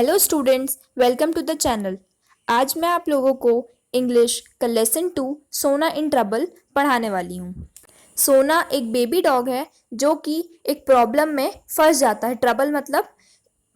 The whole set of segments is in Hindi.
Hello students, welcome to the channel. आज मैं आप लोगों को इंग्लिश का लेसन 2 सोना इन ट्रबल पढ़ाने वाली हूँ। सोना एक बेबी डॉग है जो कि एक प्रॉब्लम में फंस जाता है। ट्रबल मतलब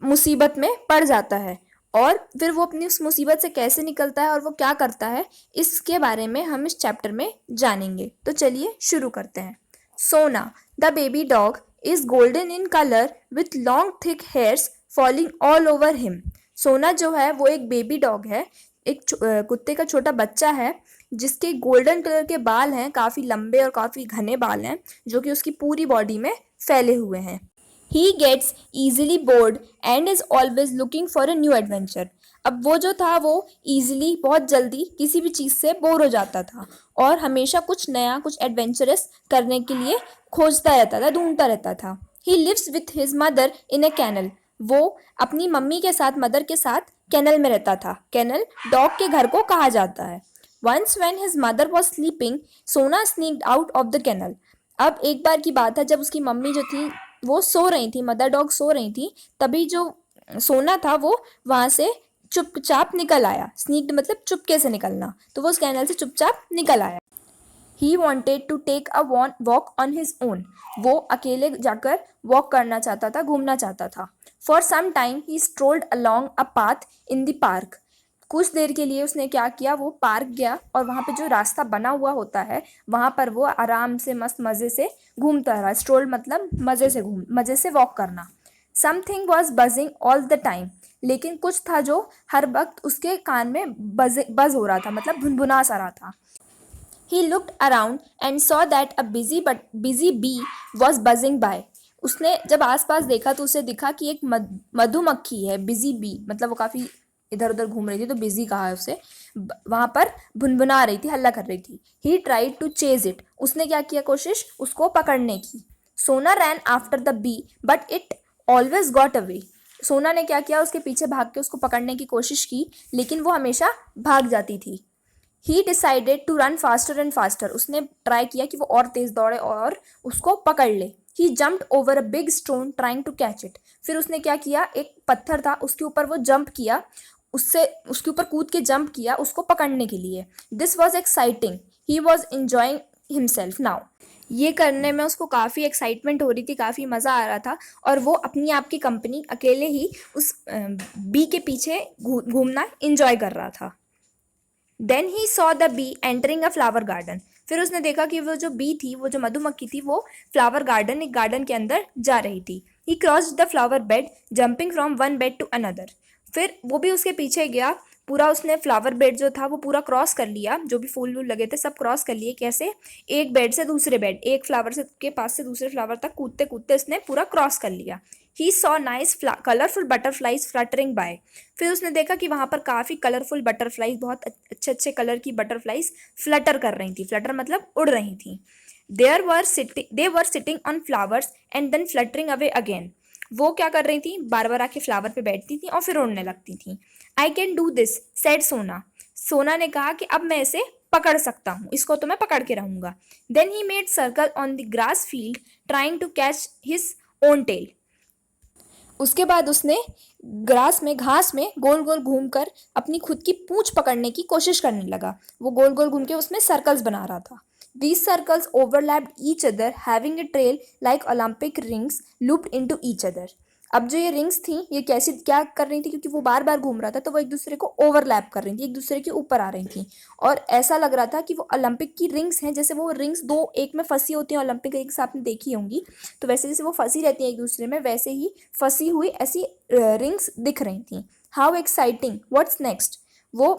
मुसीबत में पड़ जाता है और फिर वो अपनी उस मुसीबत से कैसे निकलता है और वो क्या करता है, इसके बारे में हम इस चैप्टर में जानेंगे। तो चलिए शुरू करते हैं। सोना the baby dog is golden in colour with long thick hairs falling all over him. सोना जो है वो एक बेबी डॉग है, एक कुत्ते का छोटा बच्चा है जिसके गोल्डन कलर के बाल हैं, काफ़ी लंबे और काफ़ी घने बाल हैं जो कि उसकी पूरी बॉडी में फैले हुए हैं। He gets easily bored and is always looking for a new adventure. अब वो जो था वो ईजिली बहुत जल्दी किसी भी चीज़ से बोर हो जाता था और हमेशा कुछ नया कुछ एडवेंचरस करने के लिए खोजता रहता था, ढूंढता रहता था। He lives with his mother in a kennel. वो अपनी मम्मी के साथ, मदर के साथ कैनल में रहता था। कैनल डॉग के घर को कहा जाता है। Once when his mother was sleeping, Sona sneaked out of the canal. अब एक बार की बात है, जब उसकी मम्मी जो थी वो सो रही थी, मदर डॉग सो रही थी, तभी जो सोना था वो वहां से चुपचाप निकल आया। स्नीक्ड मतलब चुपके से निकलना, तो वो उस कैनल से चुपचाप निकल आया। He wanted to take a walk on his own. वो अकेले जाकर वॉक करना चाहता था, घूमना चाहता था। For some time he strolled along a path in the park. कुछ देर के लिए उसने क्या किया, वो पार्क गया और वहाँ पे जो रास्ता बना हुआ होता है वहाँ पर वो आराम से मस्त मज़े से घूमता रहा। स्ट्रोल मतलब मज़े से वॉक करना। Something was buzzing all the time. लेकिन कुछ था जो हर वक्त उसके कान में बज हो रहा था, मतलब भुनभुना सा रहा था। He looked around and saw that a busy bee was buzzing by. उसने जब आसपास देखा तो उसे दिखा कि एक मधुमक्खी है। बिजी बी मतलब वो काफ़ी इधर उधर घूम रही थी, तो बिजी कहा है उसे। वहाँ पर भुनभुना रही थी, हल्ला कर रही थी। He tried to chase it. उसने क्या किया, कोशिश उसको पकड़ने की। Sona ran after the bee but it always got away. Sona ने क्या किया, उसके पीछे भाग के उसको पकड़ने की कोशिश की, लेकिन वो हमेशा भाग जाती थी। He decided to run faster and faster. उसने ट्राई किया कि वो और तेज दौड़े और उसको पकड़ ले। He jumped over a big stone trying to catch it. फिर उसने क्या किया, एक पत्थर था उसके ऊपर वो जंप किया, उससे उसके ऊपर कूद के जंप किया उसको पकड़ने के लिए। This was exciting. He was enjoying himself now. ये करने में उसको काफ़ी एक्साइटमेंट हो रही थी, काफ़ी मज़ा आ रहा था और वो अपनी आप की कंपनी अकेले ही उस बी के पीछे घूमना इंजॉय कर रहा था। Then he saw the bee entering a flower garden. फिर उसने देखा कि वो जो बी थी, वो जो मधुमक्खी थी, वो फ्लावर गार्डन, एक गार्डन के अंदर जा रही थी। He crossed the flower bed jumping from one bed to another. फिर वो भी उसके पीछे गया। पूरा उसने फ्लावर बेड जो था वो पूरा क्रॉस कर लिया, जो भी फूल वूल लगे थे सब क्रॉस कर लिए। कैसे, एक बेड से दूसरे बेड, एक फ्लावर से के पास से दूसरे फ्लावर तक कूदते कूदते उसने पूरा क्रॉस कर लिया। He saw nice colourful butterflies fluttering by. फिर उसने देखा कि वहाँ पर काफ़ी कलरफुल बटरफ्लाइज, बहुत अच्छे अच्छे कलर की बटरफ्लाइज फ्लटर कर रही थी। फ्लटर मतलब उड़ रही थी। They were sitting on flowers and then fluttering away again. वो क्या कर रही थी, बार बार आके फ्लावर पे बैठती थी और फिर उड़ने लगती थी। I can do this said सोना। सोना ने कहा कि अब मैं इसे पकड़ सकता हूँ, इसको तो मैं पकड़ के रहूंगा। Then he made circle on the grass field trying to catch his own tail. उसके बाद उसने घास में गोल गोल घूमकर अपनी खुद की पूंछ पकड़ने की कोशिश करने लगा। वो गोल गोल घूम के उसमें सर्कल्स बना रहा था। These circles overlapped each other having a trail like Olympic rings looped into each other. अब जो ये रिंग्स थी, ये कैसी क्या कर रही थी, क्योंकि वो बार बार घूम रहा था तो वो एक दूसरे को ओवरलैप कर रही थी, एक दूसरे के ऊपर आ रही थी और ऐसा लग रहा था कि वो ओलंपिक की रिंग्स हैं। जैसे वो रिंग्स दो एक में फंसी होती हैं, ओलंपिक रिंग्स आपने देखी होंगी, तो वैसे जैसे वो फंसी रहती हैं एक दूसरे में, वैसे ही फंसी हुई ऐसी रिंग्स दिख रही थी। How exciting, what's next. वो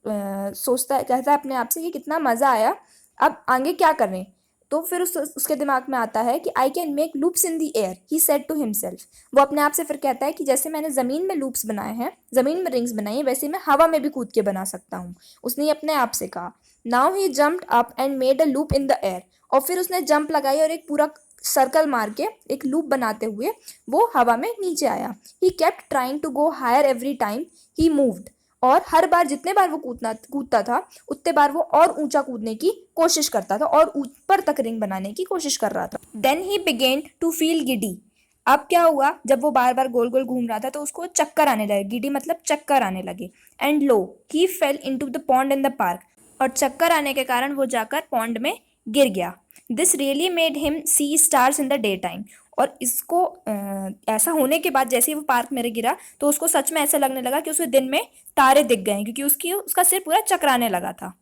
सोचता कहता है अपने आप से कि कितना मज़ा आया, अब आगे क्या करें। तो फिर उसके दिमाग में आता है कि I can make loops in the air, he said to himself. वो अपने आप से फिर कहता है कि जैसे मैंने ज़मीन में लूप्स बनाए हैं, ज़मीन में रिंग्स बनाई हैं, वैसे मैं हवा में भी कूद के बना सकता हूँ। उसने अपने आप से कहा। Now he jumped up and made a loop in the air. और फिर उसने जंप लगाई और एक पूरा सर्कल मार के एक लूप बनाते हुए वो हवा में नीचे आया। He kept trying to go higher every time he moved. और हर बार जितने बार वो कूदता था उतने बार वो और ऊंचा कूदने की कोशिश करता था और ऊपर तक रिंग बनाने की कोशिश कर रहा था। Then he began to feel giddy. अब क्या हुआ, जब वो बार बार गोल गोल घूम रहा था तो उसको चक्कर आने लगे, गिडी मतलब चक्कर आने लगे। And low he fail into the pond in the park, और चक्कर आने के कारण वो जाकर पॉन्ड में गिर गया। This really made him see stars in the day time, और इसको ऐसा होने के बाद जैसे ही वो पार्क में गिरा तो उसको सच में ऐसा लगने लगा कि उसे दिन में तारे दिख गए, क्योंकि उसका सिर पूरा चकराने लगा था।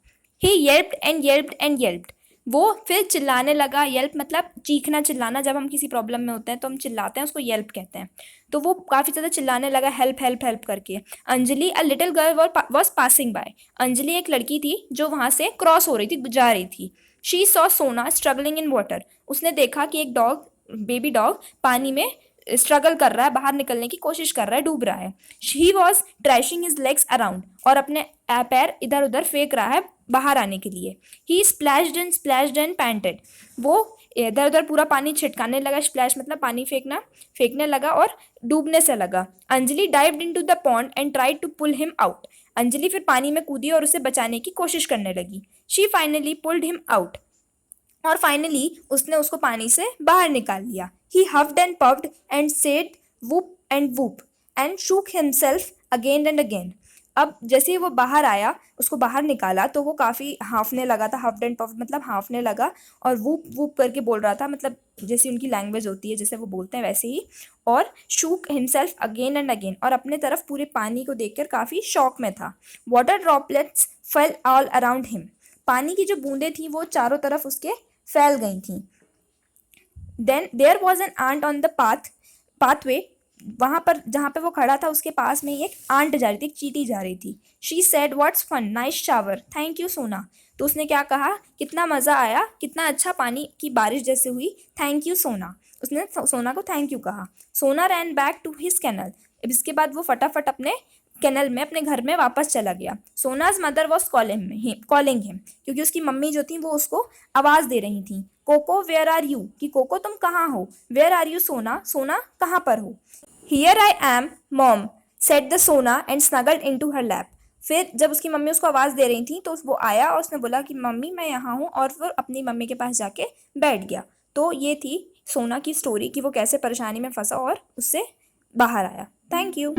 ही येल्प्ड एंड येल्प्ड एंड येल्प्ड, वो फिर चिल्लाने लगा। येल्प मतलब चीखना चिल्लाना, जब हम किसी प्रॉब्लम में होते हैं तो हम चिल्लाते हैं, उसको येल्प कहते हैं। तो वो काफ़ी ज़्यादा चिल्लाने लगा, हेल्प हेल्प हेल्प करके। Anjali a little girl was passing by, Anjali एक लड़की थी जो वहाँ से क्रॉस हो रही थी, जा रही थी। शी सॉ सोना स्ट्रगलिंग इन वाटर, उसने देखा कि एक डॉग, बेबी डॉग पानी में स्ट्रगल कर रहा है, बाहर निकलने की कोशिश कर रहा है, डूब रहा है। She was thrashing his legs around, और अपने पैर इधर उधर फेंक रहा है बाहर आने के लिए। ही स्प्लैश्ड एंड पैंटेड, वो इधर उधर पूरा पानी छिटकाने लगा, स्प्लैश मतलब पानी फेंकना, फेंकने लगा और डूबने से लगा। Anjali dived into the pond and tried to pull him out, Anjali फिर पानी में कूदी और उसे बचाने की कोशिश करने लगी। She finally pulled him out, और फाइनली उसने उसको पानी से बाहर निकाल लिया। He huffed and puffed and said whoop and shook himself again and again. अब जैसे ही वो बाहर आया, उसको बाहर निकाला तो वो काफ़ी हाँफने लगा था। हफ्ड एंड पफ्ड मतलब हाँफने लगा, और वूप वूप करके बोल रहा था, मतलब जैसी उनकी लैंग्वेज होती है, जैसे वो बोलते हैं वैसे ही। और shook himself again and again, और अपने तरफ पूरे पानी को देखकर काफ़ी शॉक में था। Water droplets fail all around him, पानी की जो बूंदें थी वो चारों तरफ उसके फैल गई थी। Then there was an ant on the pathway, वहाँ पर जहाँ पे वो खड़ा था उसके पास में ही एक आंट जा रही थी, एक चींटी जा रही थी। She said what's fun, nice shower, thank you Sona, तो उसने क्या कहा, कितना मज़ा आया, कितना अच्छा पानी की बारिश जैसे हुई, थैंक यू सोना, उसने सोना को थैंक यू कहा। सोना रैन बैक टू हिज कैनल, अब इसके बाद वो फटाफट अपने कैनल में, अपने घर में वापस चला गया। सोनाज मदर वॉज कॉलिंग हिम, क्योंकि उसकी मम्मी जो थी वो उसको आवाज़ दे रही थी। कोको वेयर आर यू, कि कोको तुम कहाँ हो। वेयर आर यू सोना, सोना कहाँ पर हो। Here I am mom said the Sona and snuggled into her lap, फिर जब उसकी मम्मी उसको आवाज़ दे रही थी तो वो आया और उसने बोला कि मम्मी मैं यहाँ हूँ, और फिर अपनी मम्मी के पास जाके बैठ गया। तो ये थी सोना की स्टोरी कि वो कैसे परेशानी में फंसा और उससे बाहर आया। Thank you.